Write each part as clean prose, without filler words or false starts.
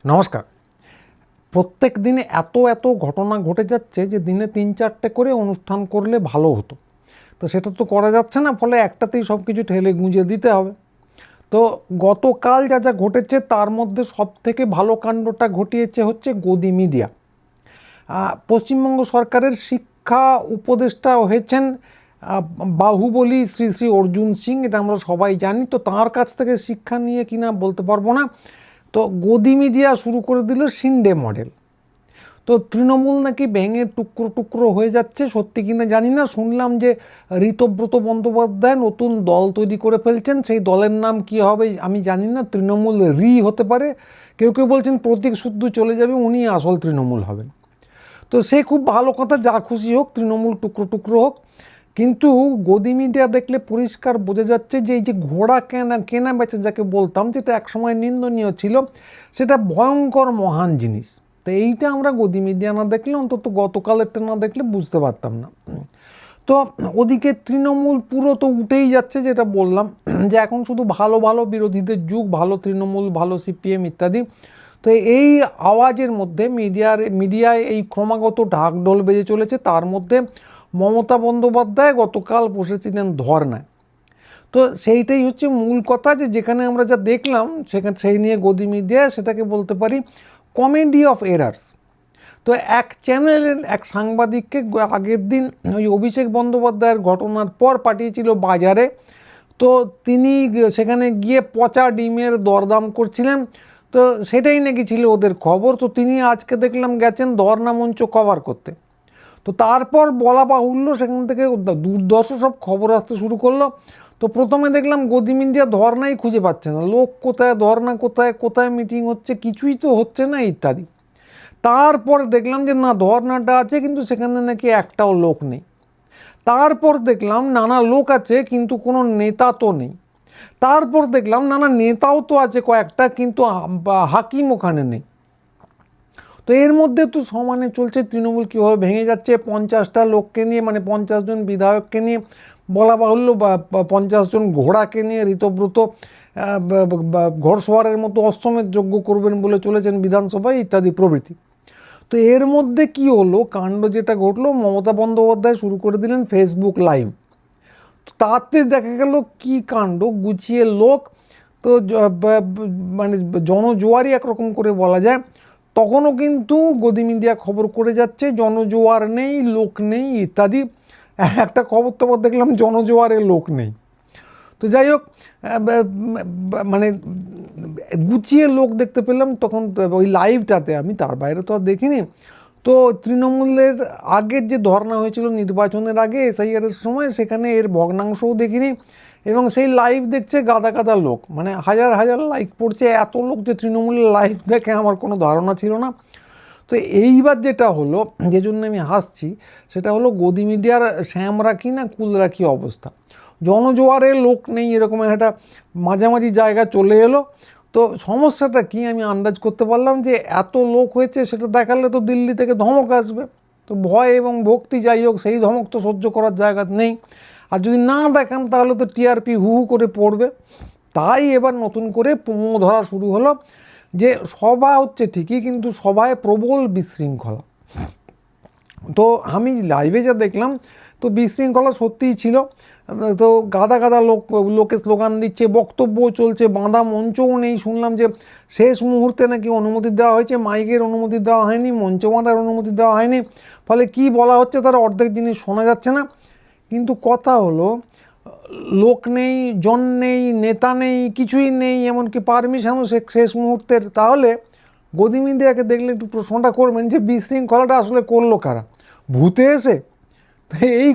নমস্কার। প্রত্যেক দিনে এত এত ঘটনা ঘটে যাচ্ছে যে দিনে ৩-৪টে করে অনুষ্ঠান করলে ভালো হতো। তো সেটা তো করা যাচ্ছে না, ফলে একটাতেই সব কিছু ঠেলে গুঁজে দিতে হবে। তো গতকাল যা যা ঘটেছে তার মধ্যে সবথেকে ভালো কাণ্ডটা ঘটিয়েছে হচ্ছে গদি মিডিয়া। পশ্চিমবঙ্গ সরকারের শিক্ষা উপদেষ্টা হয়েছেন বাহুবলী শ্রী শ্রী অর্জুন সিং, এটা আমরা সবাই জানি। তো তাঁর কাছ থেকে শিক্ষা নিয়ে কিনা বলতে পারবো না। তো গদি মিডিয়া শুরু করে দিল শিন্ডে মডেল। তো তৃণমূল নাকি ভেঙে টুকরো টুকরো হয়ে যাচ্ছে, সত্যি কিনা জানি না। শুনলাম যে ঋতব্রত বন্দ্যোপাধ্যায় নতুন দল তৈরি করে ফেলছেন, সেই দলের নাম কি হবে আমি জানি না, তৃণমূল হতে পারে। কেউ কেউ বলছেন প্রতীক শুদ্ধ চলে যাবে, উনি আসল তৃণমূল হবেন। তো সে খুব ভালো কথা, যা খুশি হোক, তৃণমূল টুকরো টুকরো হোক। কিন্তু গদি মিডিয়া দেখলে পরিষ্কার বোঝা যাচ্ছে যে এই যে ঘোড়া কেনা বেচা যাকে বলতাম, যেটা একসময় নিন্দনীয় ছিল, সেটা ভয়ঙ্কর মহান জিনিস। তো এইটা আমরা গদি মিডিয়া না দেখলে, অন্তত গতকালেরটা না দেখলে বুঝতে পারতাম না। তো ওদিকে তৃণমূল পুরো তো উঠেই যাচ্ছে, যেটা বললাম যে এখন শুধু ভালো ভালো বিরোধীদের যুগ, ভালো তৃণমূল, ভালো সিপিএম ইত্যাদি। তো এই আওয়াজের মধ্যে মিডিয়ায় এই ক্রমাগত ঢাকঢোল বেজে চলেছে। তার মধ্যে মমতা বন্দ্যোপাধ্যায় গতকাল বসেছিলেন ধর্নায়। তো সেইটাই হচ্ছে মূল কথা, যে যেখানে আমরা যা দেখলাম সেখানে সেই নিয়ে গদি মিডিয়া সেটাকে বলতে পারি কমেডি অফ এরার্স। তো এক চ্যানেলের এক সাংবাদিককে আগের দিন ওই অভিষেক বন্দ্যোপাধ্যায়ের ঘটনার পর পাঠিয়েছিল বাজারে। তো তিনি সেখানে গিয়ে পচা ডিমের দরদাম করছিলেন। তো সেটাই নাকি ছিল ওদের খবর। তো তিনি আজকে দেখলাম গেছেন ধর্না মঞ্চ কভার করতে। তো তারপর বলা বাহুল্য সেখান থেকে দুর্দর্শ সব খবর আসতে শুরু করলো। তো প্রথমে দেখলাম গদি মিডিয়া ধর্নাই খুঁজে পাচ্ছে না, লোক কোথায়, ধর্না কোথায়, কোথায় মিটিং হচ্ছে, কিছুই তো হচ্ছে না ইত্যাদি। তারপর দেখলাম যে না, ধর্নাটা আছে কিন্তু সেখানে নাকি একটাও লোক নেই। তারপর দেখলাম নানা লোক আছে কিন্তু কোনো নেতা তো নেই। তারপর দেখলাম নানা নেতাও তো আছে কয়েকটা, কিন্তু হাকিম ওখানে নেই। তো এর মধ্যে তো সমানে চলছে তৃণমূল কীভাবে ভেঙে যাচ্ছে 50টা লোককে নিয়ে, মানে 50 জন বিধায়ককে নিয়ে, বলা বাহুল্য 50 জন ঘোড়াকে নিয়ে ঋতব্রত ঘোড়সওয়ারের মতো অশ্বমেধ যজ্ঞ করবেন বলে চলেছেন বিধানসভায় ইত্যাদি প্রভৃতি। তো এর মধ্যে কি হলো, কাণ্ড যেটা ঘটলো, মমতা বন্দ্যোপাধ্যায় শুরু করে দিলেন ফেসবুক লাইভ। তো তাতে দেখা গেল কি কাণ্ড, গুছিয়ে লোক তো মানে জনজোয়ারই একরকম করে বলা যায়। তখনও কিন্তু গদি মিডিয়া খবর করে যাচ্ছে জনজোয়ার নেই, লোক নেই ইত্যাদি। একটা খবর তো দেখলাম জনজোয়ারে লোক নেই। তো যাই হোক, মানে গুছিয়ে লোক দেখতে পেলাম তখন ওই লাইভটাতে, আমি তার বাইরে তো আর দেখিনি। তো তৃণমূলের আগের যে ধর্না হয়েছিল নির্বাচনের আগে এসআইআরের সময়, সেখানে এর ভগ্নাংশও দেখিনি। এবং সেই লাইভ দেখছে গাদা গাদা লোক, মানে হাজার হাজার লাইক পড়ছে। এত লোক যে তৃণমূলের লাইভ দেখে আমার কোনো ধারণা ছিল না। তো এইবার যেটা হলো, যে জন্য আমি হাসছি, সেটা হলো গদি মিডিয়ার শ্যাম রাখি না কুল রাখি অবস্থা। জনজোয়ারে লোক নেই, এরকম একটা মাঝামাঝি জায়গা চলে এলো। তো সমস্যাটা কি আমি আন্দাজ করতে পারলাম, যে এত লোক হয়েছে সেটা দেখালে তো দিল্লি থেকে ধমক আসবে। তো ভয় এবং ভক্তি যাই হোক, সেই ধমক তো সহ্য করার জায়গা নেই। আর যদি না দেখান তাহলে তো টিআরপি হু হু করে পড়বে। তাই এবার নতুন করে পোঙো ধরা শুরু হলো, যে সভা হচ্ছে ঠিকই কিন্তু সভায় প্রবল বিশৃঙ্খলা। তো আমি লাইভে যা দেখলাম, তো বিশৃঙ্খলা সত্যিই ছিল। তো গাদা গাদা লোকে স্লোগান দিচ্ছে, বক্তব্য চলছে, বাঁধা মঞ্চও নেই। শুনলাম যে শেষ মুহূর্তে নাকি অনুমতি দেওয়া হয়েছে, মাইকের অনুমতি দেওয়া হয়নি, মঞ্চ বাঁধার অনুমতি দেওয়া হয়নি। ফলে কি বলা হচ্ছে তার অর্ধেক জিনিস শোনা যাচ্ছে না। কিন্তু কথা হলো, লোক নেই, জন নেই, নেতা নেই, কিছুই নেই, এমনকি পারমিশনও শেষ মুহূর্তের। তাহলে গদি মিডিয়াকে দেখলে একটু প্রশ্নটা করবেন যে বিশৃঙ্খলাটা আসলে করলো কারা, ভূতে এসে? তো এই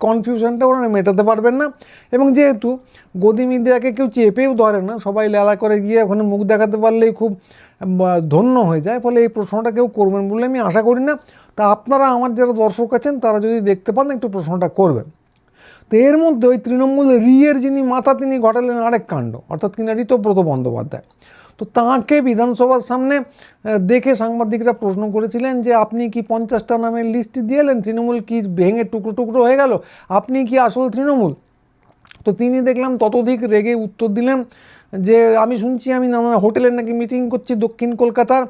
কনফিউশনটা ওরা মেটাতে পারবেন না। এবং যেহেতু গদি মিডিয়াকে কেউ চেপেও ধরে না, সবাই লেলা করে গিয়ে ওখানে মুখ দেখাতে পারলেই খুব ধন্য হয়ে যায়, ফলে এই প্রশ্নটা কেউ করবেন বলে আমি আশা করি না। তা আপনারা, আমার যারা দর্শক আছেন, তারা যদি দেখতে পান একটু প্রশ্নটা করবেন। তো এর মধ্যে ওই তৃণমূল এর যিনি মাথা, তিনি ঘটালেন আরেক কাণ্ড, অর্থাৎ কিনা ঋতব্রত বন্দ্যোপাধ্যায়। তো তাঁকে বিধানসভার সামনে দেখে সাংবাদিকরা প্রশ্ন করেছিলেন যে আপনি কি 50টা নামের লিস্ট দিয়ে এলেন, তৃণমূল কি ভেঙে টুকরো টুকরো হয়ে গেল, আপনি কি আসল তৃণমূল? তো তিনি দেখলাম ততোধিক রেগে উত্তর দিলেন যে আমি শুনছি আমি নানা হোটেলে নাকি মিটিং করছি দক্ষিণ কলকাতার,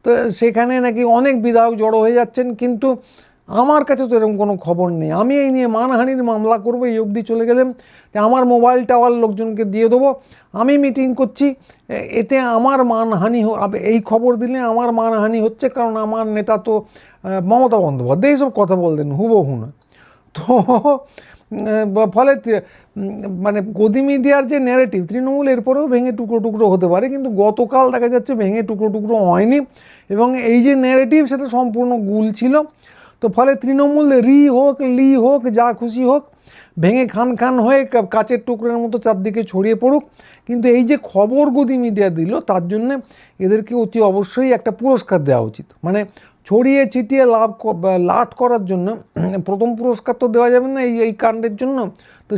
তো সেখানে নাকি অনেক বিধায়ক জড়ো হয়ে যাচ্ছেন, কিন্তু আমার কাছে তো এরকম কোনো খবর নেই। আমি এই নিয়ে মানহানির মামলা করবো এই অবধি চলে গেলাম, যে আমার মোবাইল টাওয়ার লোকজনকে দিয়ে দেবো, আমি মিটিং করছি, এতে আমার মানহানি এই খবর দিলে আমার মানহানি হচ্ছে, কারণ আমার নেতা তো মমতা বন্দ্যোপাধ্যায় এইসব কথা বলতেন হুবহু না। তো ফলে মানে গদি মিডিয়ার যে ন্যারেটিভ, তৃণমূল এরপরেও ভেঙে টুকরো টুকরো হতে পারে, কিন্তু গতকাল দেখা যাচ্ছে ভেঙে টুকরো টুকরো হয়নি, এবং এই যে ন্যারেটিভ সেটা সম্পূর্ণ গুল ছিল। তো ফলে তৃণমূল রি হোক লি হোক যা খুশি হোক, ভেঙে খান খান হয়ে কাচের টুকরোর মতো চারদিকে ছড়িয়ে পড়ুক, কিন্তু এই যে খবর গদি মিডিয়া দিল তার জন্য এদেরকে অতি অবশ্যই একটা পুরস্কার দেওয়া উচিত। মানে ছড়িয়ে ছিটিয়ে লাট করার জন্য প্রথম পুরস্কার তো দেওয়া যাবে না এই কাণ্ডের জন্য। তো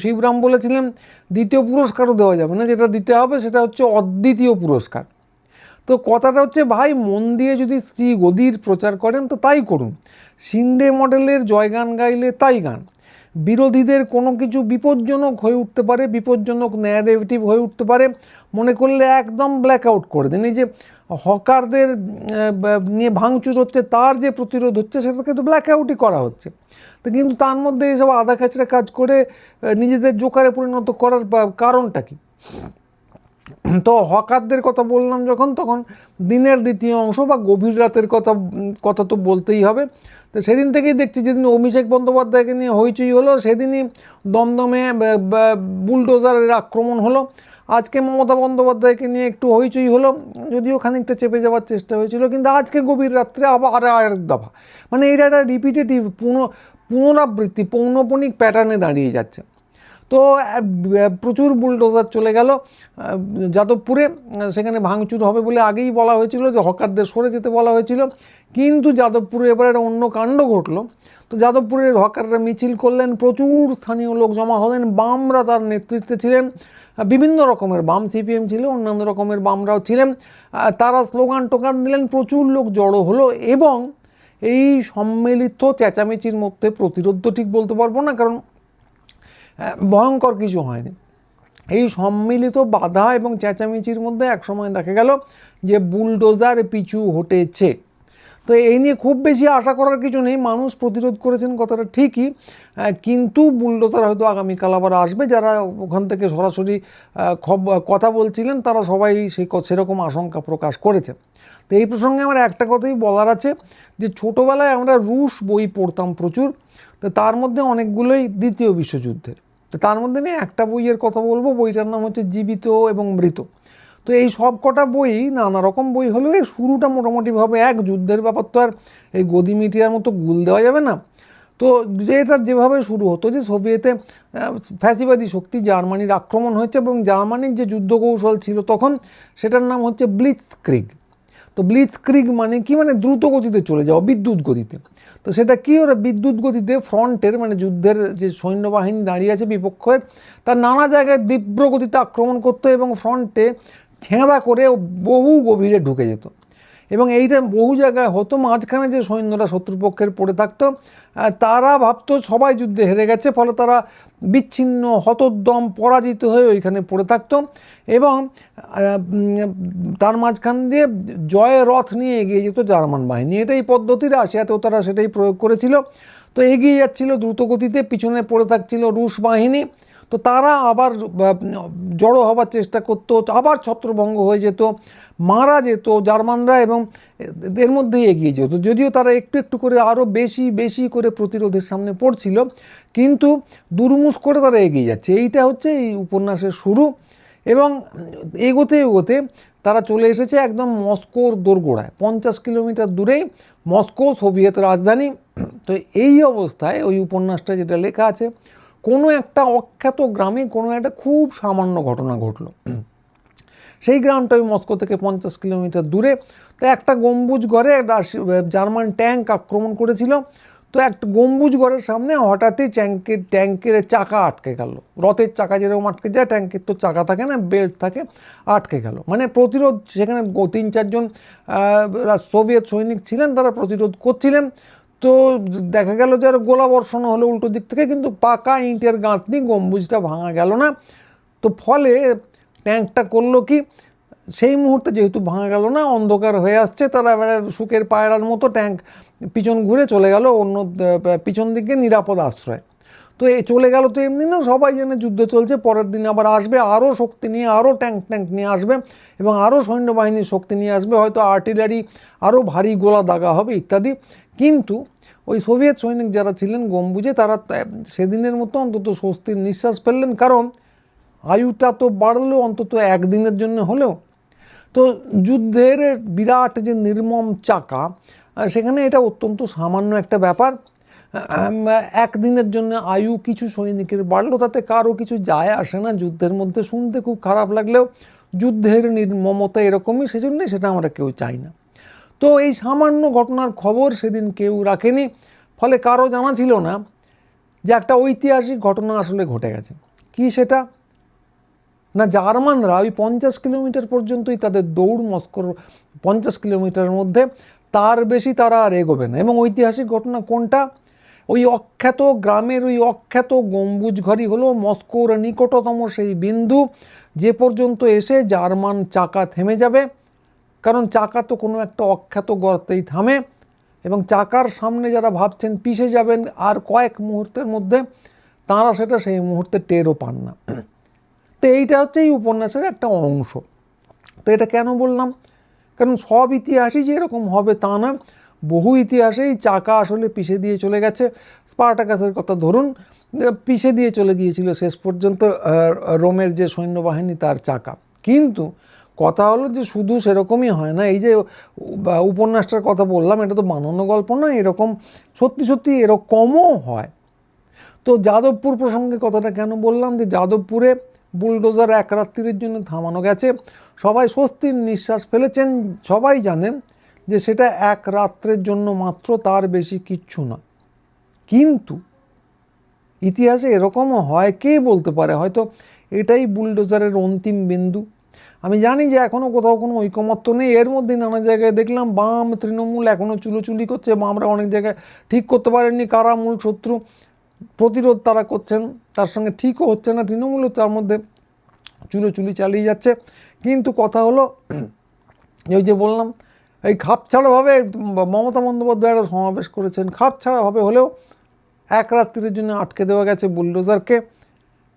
শিবরাম বলেছিলেন দ্বিতীয় পুরস্কারও দেওয়া যাবে না, যেটা দিতে হবে সেটা হচ্ছে অদ্বিতীয় পুরস্কার। তো কথাটা হচ্ছে ভাই, মন দিয়ে যদি শ্রী গদির প্রচার করেন তো তাই করুন, শিন্ডে মডেলের জয়গান গাইলে তাই গান, বিরোধীদের কোনো কিছু বিপজ্জনক হয়ে উঠতে পারে, বিপজ্জনক ন্যারেটিভ হয়ে উঠতে পারে মনে করলে একদম ব্ল্যাক আউট করে দেন। এই যে হকারদের নিয়ে ভাঙচুর হচ্ছে, তার যে প্রতিরোধ হচ্ছে সেটাকে তো ব্ল্যাক আউটই করা হচ্ছে। তো কিন্তু তার মধ্যে এইসব আধা খেচড়া কাজ করে নিজেদের জোকারে পরিণত করার কারণটা কি? তো হকারদের কথা বললাম যখন, তখন দিনের দ্বিতীয় অংশ বা গভীর রাতের কথা তো বলতেই হবে। তো সেদিন থেকেই দেখছি, যেদিন অভিষেক বন্দ্যোপাধ্যায়কে নিয়ে হইচই হলো সেদিনই দমদমে বুলডোজারের আক্রমণ হলো। আজকে মমতা বন্দ্যোপাধ্যায়কে নিয়ে একটু হইচই হলো, যদিও খানিকটা চেপে যাওয়ার চেষ্টা হয়েছিল, কিন্তু আজকে গভীর রাত্রে আবার আরেক দফা, মানে এটা একটা রিপিটেটিভ পুনরাবৃত্তি পৌনপনিক প্যাটার্নে দাঁড়িয়ে যাচ্ছে। তো প্রচুর বুলডোজার চলে গেল যাদবপুরে, সেখানে ভাঙচুর হবে বলে আগেই বলা হয়েছিল, যে হকারদের সরে যেতে বলা হয়েছিল, কিন্তু যাদবপুরে এবার একটা অন্য কাণ্ড ঘটলো। তো যাদবপুরের হকাররা মিছিল করলেন, প্রচুর স্থানীয় লোক জমা হলেন, বামরা তার নেতৃত্বে ছিলেন, বিভিন্ন রকমের বাম, সিপিএম ছিল, অন্যান্য রকমের বামরাও ছিলেন, তারা স্লোগান টোগান দিলেন, প্রচুর লোক জড়ো হলো, এবং এই সম্মিলিত চেঁচামেচির মধ্যে প্রতিরোধ তো ঠিক বলতে পারবো না, কারণ ভয়ঙ্কর কিছু হয়নি, এই সম্মিলিত বাধা এবং চেঁচামেচির মধ্যে একসময় দেখা গেল যে বুলডোজার পিছু হটেছে। তো এই নিয়ে খুব বেশি আশা করার কিছু নেই, মানুষ প্রতিরোধ করেছেন কথাটা ঠিকই, কিন্তু বুলডোজার হয়তো আগামীকাল আবার আসবে। যারা ওখান থেকে সরাসরি কথা বলছিলেন তারা সবাই সেরকম আশঙ্কা প্রকাশ করেছে। তো এই প্রসঙ্গে আমার একটা কথাই বলার আছে, যে ছোটোবেলায় আমরা রুশ বই পড়তাম প্রচুর, তো তার মধ্যে অনেকগুলোই দ্বিতীয় বিশ্বযুদ্ধের। তো তার মধ্যে আমি একটা বইয়ের কথা বলবো, বইটার নাম হচ্ছে জীবিত এবং মৃত। তো এই সব কটা বই নানা রকম বই হলেও এই শুরুটা মোটামুটিভাবে এক যুদ্ধের ব্যাপার, তো আর এই গদি মিডিয়ার মতো গুল দেওয়া যাবে না। তো এটা যেভাবে শুরু হতো, যে সোভিয়েতে ফ্যাসিবাদী শক্তি জার্মানির আক্রমণ হয়েছে, এবং জার্মানির যে যুদ্ধ কৌশল ছিল তখন সেটার নাম হচ্ছে ব্লিটজক্রিগ। তো ব্লিটজক্রিগ মানে কি, মানে দ্রুত গতিতে চলে যাওয়া, বিদ্যুৎ গতিতে। তো সেটা কি, ওরা বিদ্যুৎ গতিতে ফ্রন্টের, মানে যুদ্ধের যে সৈন্যবাহিনী দাঁড়িয়ে আছে বিপক্ষের, তার নানা জায়গায় তীব্র গতিতে আক্রমণ করতো, এবং ফ্রন্টে ছেঁড়া করে বহু গভীরে ঢুকে যেত, এবং এইটা বহু জায়গায় হতো। মাঝখানে যে সৈন্যরা শত্রুপক্ষের পড়ে থাকতো, তারা ভাবতো সবাই যুদ্ধে হেরে গেছে, ফলে তারা বিচ্ছিন্ন হতোদ্যম পরাজিত হয়ে ওইখানে পড়ে থাকতো, এবং তার মাঝখান দিয়ে জয়ের রথ নিয়ে এগিয়ে যেত জার্মান বাহিনী। এটাই পদ্ধতি, রাশিয়াতেও তারা সেটাই প্রয়োগ করেছিল। তো এগিয়ে যাচ্ছিল দ্রুত গতিতে, পিছনে পড়ে থাকছিল রুশ বাহিনী, তো তারা আবার জড়ো হবার চেষ্টা করতো, আবার ছত্রভঙ্গ হয়ে যেত, মারা যেত জার্মানরা, এবং এর মধ্যেই এগিয়ে যেত। যদিও তারা একটু একটু করে আরও বেশি বেশি করে প্রতিরোধের সামনে পড়ছিল, কিন্তু দুরমুষ করে তারা এগিয়ে যাচ্ছে। এইটা হচ্ছে এই উপন্যাসের শুরু, এবং এগোতে এগোতে তারা চলে এসেছে একদম মস্কোর দোরগোড়ায়, 50 কিলোমিটার দূরেই মস্কো সোভিয়েত রাজধানী। তো এই অবস্থায় ওই উপন্যাসটা যেটা লেখা আছে, কোনো একটা অখ্যাত গ্রামে কোনো একটা খুব সামান্য ঘটনা ঘটলো। সেই গ্রামটা ওই মস্কো থেকে 50 কিলোমিটার দূরে। তো একটা গম্বুজ ঘরে একটা জার্মান ট্যাঙ্ক আক্রমণ করেছিল। তো একটা গম্বুজ ঘরের সামনে হঠাৎই ট্যাঙ্কের চাকা আটকে গেল, রথের চাকা যেরকম আটকে যায়, ট্যাঙ্কের তো চাকা থাকে না, বেল্ট থাকে, আটকে গেল। মানে প্রতিরোধ, সেখানে 3-4 জন সোভিয়েত সৈনিক ছিলেন, তারা প্রতিরোধ করছিলেন। তো দেখা গেল যে আর গোলা বর্ষণ হলো উল্টো দিক থেকে, কিন্তু পাকা ইঁটের গাঁথনি, গম্বুজটা ভাঙা গেল না। তো ফলে ট্যাঙ্কটা করলো কি, সেই মুহূর্তে যেহেতু ভাঙা গেল না, অন্ধকার হয়ে আসছে, তারা এবারে শুকের পায়রার মতো ট্যাঙ্ক পিছন ঘুরে চলে গেল অন্য পিছন দিকে নিরাপদ আশ্রয়। তো এই চলে গেল, তো এমনি না, সবাই জানে যুদ্ধ চলছে, পরের দিন আবার আসবে আরও শক্তি নিয়ে, আরও ট্যাঙ্ক নিয়ে আসবে এবং আরও সৈন্যবাহিনীর শক্তি নিয়ে আসবে, হয়তো আর্টিলারি, আরও ভারী গোলা দাগা হবে ইত্যাদি। কিন্তু ওই সোভিয়েত সৈনিক যারা ছিলেন গম্বুজে, তারা সেদিনের মতো অন্তত স্বস্তির নিঃশ্বাস ফেললেন, কারণ আয়ুটা তো বাড়লো অন্তত একদিনের জন্য হলেও। তো যুদ্ধের বিরাট যে নির্মম চাকা, সেখানে এটা অত্যন্ত সামান্য একটা ব্যাপার। একদিনের জন্য আয়ু কিছু সৈনিকের বাড়লো, তাতে কারো কিছু যায় আসে না যুদ্ধের মধ্যে। শুনতে খুব খারাপ লাগলেও যুদ্ধের নির্মমতা এরকমই, সেজন্যই সেটা আমরা কেউ চাই না। তো এই সামান্য ঘটনার খবর সেদিন কেউ রাখেনি, ফলে কারো জানা ছিল না যে একটা ঐতিহাসিক ঘটনা আসলে ঘটে গেছে। কি সেটা? না, জার্মানরা ওই 50 কিলোমিটার পর্যন্তই তাদের দৌড়, মস্কোর 50 কিলোমিটারের মধ্যে, তার বেশি তারা আর এগোবে না। এবং ঐতিহাসিক ঘটনা কোনটা? ওই অখ্যাত গ্রামের ওই অখ্যাত গম্বুজ ঘরই হলো মস্কোর নিকটতম সেই বিন্দু, যে পর্যন্ত এসে জার্মান চাকা থেমে যাবে। কারণ চাকা তো কোনো একটা অখ্যাত গর্তেই থামে, এবং চাকার সামনে যারা ভাবছেন পিষে যাবেন আর কয়েক মুহূর্তের মধ্যে, তাঁরা সেটা সেই মুহূর্তে টেরও পান না। তো এইটা হচ্ছে এই উপন্যাসের একটা অংশ। তো এটা কেন বললাম? কারণ সব ইতিহাসই যে এরকম হবে তা না, বহু ইতিহাসেই চাকা আসলে পিষে দিয়ে চলে গেছে। স্পার্টাকাসের কথা ধরুন, পিষে দিয়ে চলে গিয়েছিল শেষ পর্যন্ত রোমের যে সৈন্যবাহিনী তার চাকা। কিন্তু কথা হলো যে শুধু সেরকমই হয় না। এই যে উপন্যাসটার কথা বললাম, এটা তো বানানো গল্প নয়, এরকম সত্যি সত্যি এরকমও হয়। তো যাদবপুর প্রসঙ্গে কথাটা কেন বললাম, যে যাদবপুরে বুলডোজার এক রাত্রির জন্য থামানো গেছে, সবাই স্বস্তির নিঃশ্বাস ফেলেছেন, সবাই জানেন যে সেটা এক রাত্রের জন্য মাত্র, তার বেশি কিচ্ছু না। কিন্তু ইতিহাসে এরকমও হয়, কে বলতে পারে, হয়তো এটাই বুলডোজারের অন্তিম বিন্দু। আমি জানি যে এখনও কোথাও কোনো ঐকমত্য নেই, এর মধ্যে নানা জায়গায় দেখলাম বাম তৃণমূল এখনও চুলোচুলি করছে, বামরা অনেক জায়গায় ঠিক করতে পারেননি কারা মূল শত্রু, প্রতিরোধ তারা করছেন, তার সঙ্গে ঠিকও হচ্ছে না, তৃণমূলও তার মধ্যে চুলোচুলি চালিয়ে যাচ্ছে। কিন্তু কথা হলো, ওই যে বললাম, এই খাপছাড়াভাবে মমতা বন্দ্যোপাধ্যায় একটা সমাবেশ করেছেন, খাপছাড়াভাবে হলেও এক রাত্রির জন্য আটকে দেওয়া গেছে বুলডোজারকে।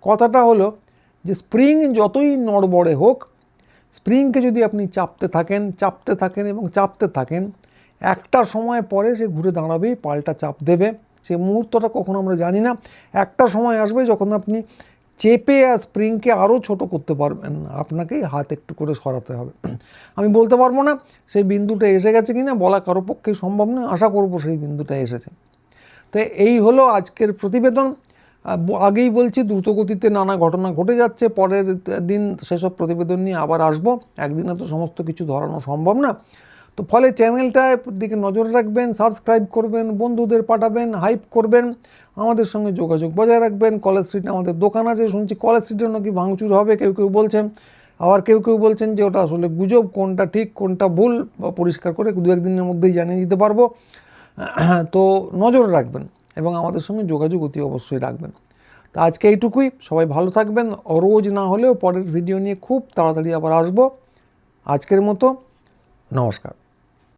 কথাটা হলো যে স্প্রিং যতই নড়বড়ে হোক, স্প্রিংকে যদি আপনি চাপতে থাকেন এবং চাপতে থাকেন, একটা সময় পরে সে ঘুরে দাঁড়াবেই, পাল্টা চাপ দেবে। সে মুহূর্তটা কখন আমরা জানি না, একটা সময় আসবে যখন আপনি চেপে আর স্প্রিংকে আরও ছোট করতে পারবেন না, আপনাকেই হাত একটু করে সরাতে হবে। আমি বলতে পারবো না সেই বিন্দুটা এসে গেছে কি না, বলা কারো পক্ষেই সম্ভব না, আশা করব সেই বিন্দুটা এসেছে। তো এই হলো আজকের প্রতিবেদন। আগেই বলছি, দ্রুতগতিতে নানা ঘটনা ঘটে যাচ্ছে, পরের দিন সেসব প্রতিবেদন নিয়ে আবার আসবো, একদিনে তো সমস্ত কিছু ধরানো সম্ভব না। তো ফলে চ্যানেলটার দিকে নজর রাখবেন, সাবস্ক্রাইব করবেন, বন্ধুদের পাঠাবেন, হাইপ করবেন, আমাদের সঙ্গে যোগাযোগ বজায় রাখবেন। কলেজ স্ট্রিটে আমাদের দোকান আছে, শুনছি কলেজ স্ট্রিটে নাকি ভাঙচুর হবে, কেউ কেউ বলছেন, আবার কেউ কেউ বলছেন যে ওটা আসলে গুজব, কোনটা ঠিক কোনটা ভুল পরিষ্কার করে দু একদিনের মধ্যেই জানিয়ে দিতে পারবো। তো নজর রাখবেন এবং আমাদের সঙ্গে যোগাযোগ অতি অবশ্যই রাখবেন। তো আজকে এইটুকুই, সবাই ভালো থাকবেন। রোজ না হলেও পরের ভিডিও নিয়ে খুব তাড়াতাড়ি আবার আসবো। আজকের মতো নমস্কার।